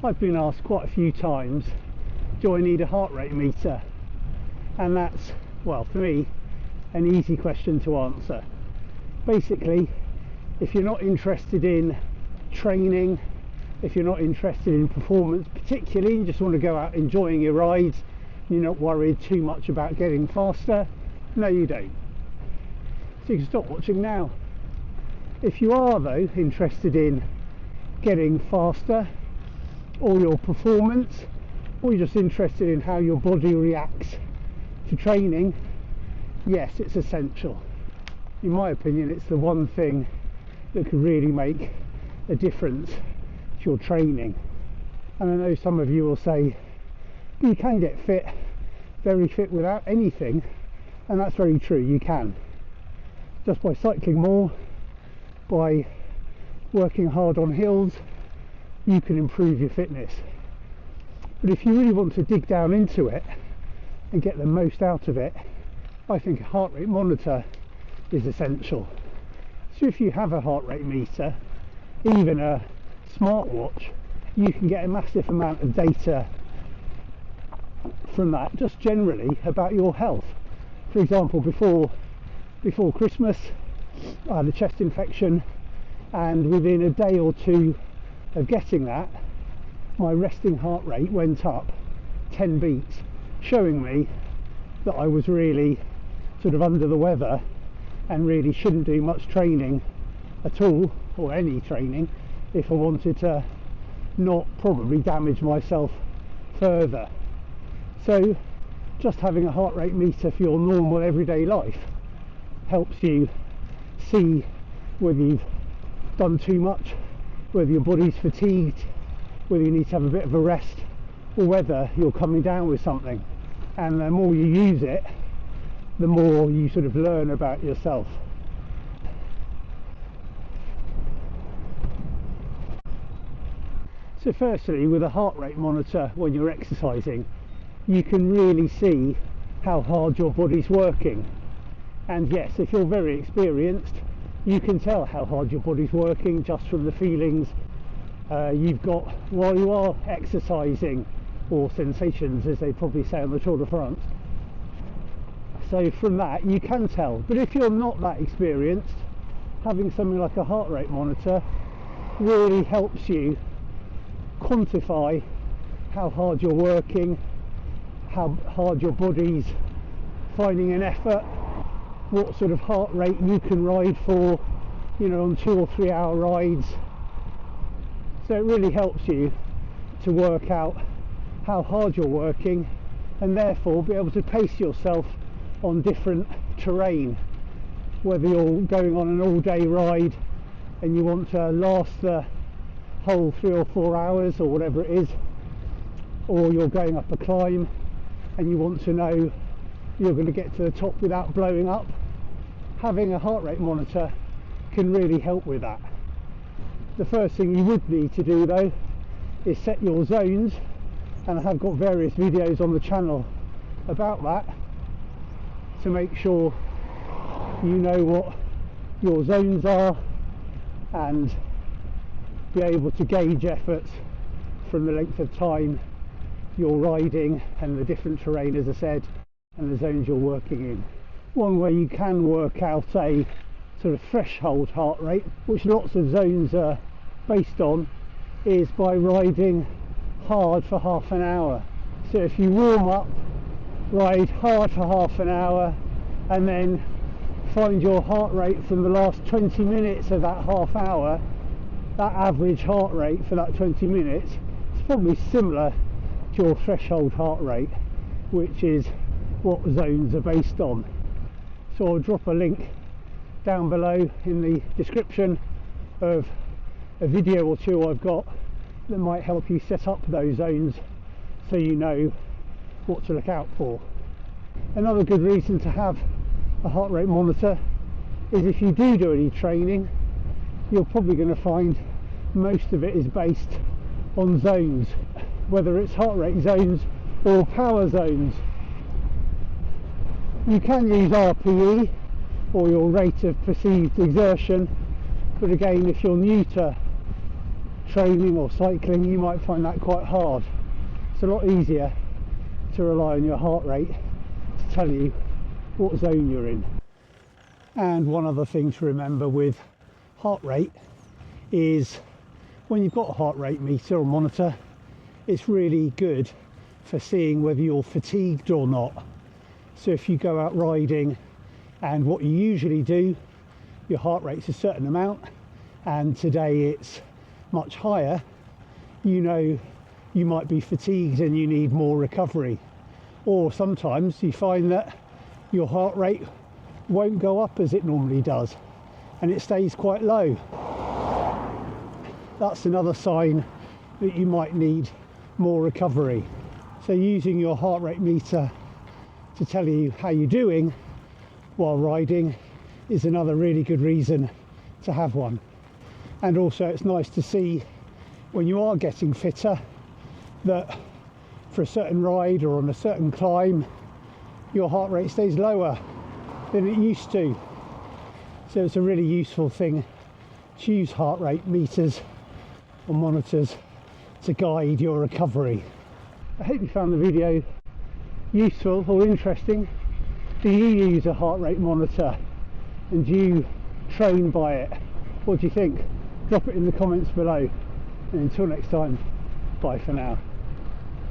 I've been asked quite a few times, do I need a heart rate meter? And that's, well, for me, an easy question to answer. Basically, if you're not interested in training, if you're not interested in performance particularly, you just want to go out enjoying your rides, you're not worried too much about getting faster, no you don't. So you can stop watching now. If you are though interested in getting faster, or your performance, or you're just interested in how your body reacts to training, yes, it's essential. In my opinion, it's the one thing that could really make a difference to your training. And I know some of you will say, you can get fit, very fit without anything, and that's very true, you can. Just by cycling more, by working hard on hills, you can improve your fitness. But if you really want to dig down into it and get the most out of it, I think a heart rate monitor is essential. So if you have a heart rate meter, even a smartwatch, you can get a massive amount of data from that, just generally about your health. For example, before Christmas, I had a chest infection, and within a day or two of getting that, my resting heart rate went up 10 beats, showing me that I was really sort of under the weather and really shouldn't do much training at all, or any training, if I wanted to not probably damage myself further. So just having a heart rate meter for your normal everyday life helps you see whether you've done too much, whether your body's fatigued, whether you need to have a bit of a rest, or whether you're coming down with something. And the more you use it, the more you sort of learn about yourself. So firstly, with a heart rate monitor when you're exercising, you can really see how hard your body's working. And yes, if you're very experienced, you can tell how hard your body's working just from the feelings you've got while you are exercising, or sensations as they probably say on the Tour de France. So from that you can tell. But if you're not that experienced, having something like a heart rate monitor really helps you quantify how hard you're working, how hard your body's finding an effort, what sort of heart rate you can ride for, you know, on 2 or 3 hour rides. So it really helps you to work out how hard you're working, and therefore be able to pace yourself on different terrain. Whether you're going on an all-day ride and you want to last the whole 3 or 4 hours or whatever it is, or you're going up a climb and you want to know you're going to get to the top without blowing up, having a heart rate monitor can really help with that. The first thing you would need to do though is set your zones, and I have got various videos on the channel about that, to make sure you know what your zones are and be able to gauge efforts from the length of time you're riding and the different terrain, as I said, and the zones you're working in. One way you can work out a sort of threshold heart rate, which lots of zones are based on, is by riding hard for half an hour. So if you warm up, ride hard for half an hour, and then find your heart rate from the last 20 minutes of that half hour, that average heart rate for that 20 minutes is probably similar to your threshold heart rate, which is what zones are based on. So I'll drop a link down below in the description of a video or two I've got that might help you set up those zones so you know what to look out for. Another good reason to have a heart rate monitor is if you do any training, you're probably going to find most of it is based on zones, whether it's heart rate zones or power zones. You can use RPE, or your rate of perceived exertion, but again, if you're new to training or cycling, you might find that quite hard. It's a lot easier to rely on your heart rate to tell you what zone you're in. And one other thing to remember with heart rate is when you've got a heart rate meter or monitor, it's really good for seeing whether you're fatigued or not. So if you go out riding and what you usually do, your heart rate's a certain amount and today it's much higher, you know you might be fatigued and you need more recovery. Or sometimes you find that your heart rate won't go up as it normally does and it stays quite low. That's another sign that you might need more recovery. So using your heart rate meter to tell you how you're doing while riding is another really good reason to have one. And also it's nice to see when you are getting fitter that for a certain ride or on a certain climb your heart rate stays lower than it used to. So it's a really useful thing to use heart rate meters or monitors to guide your recovery. I hope you found the video useful or interesting. Do you use a heart rate monitor and do you train by it? What do you think? Drop it in the comments below, and until next time, bye for now.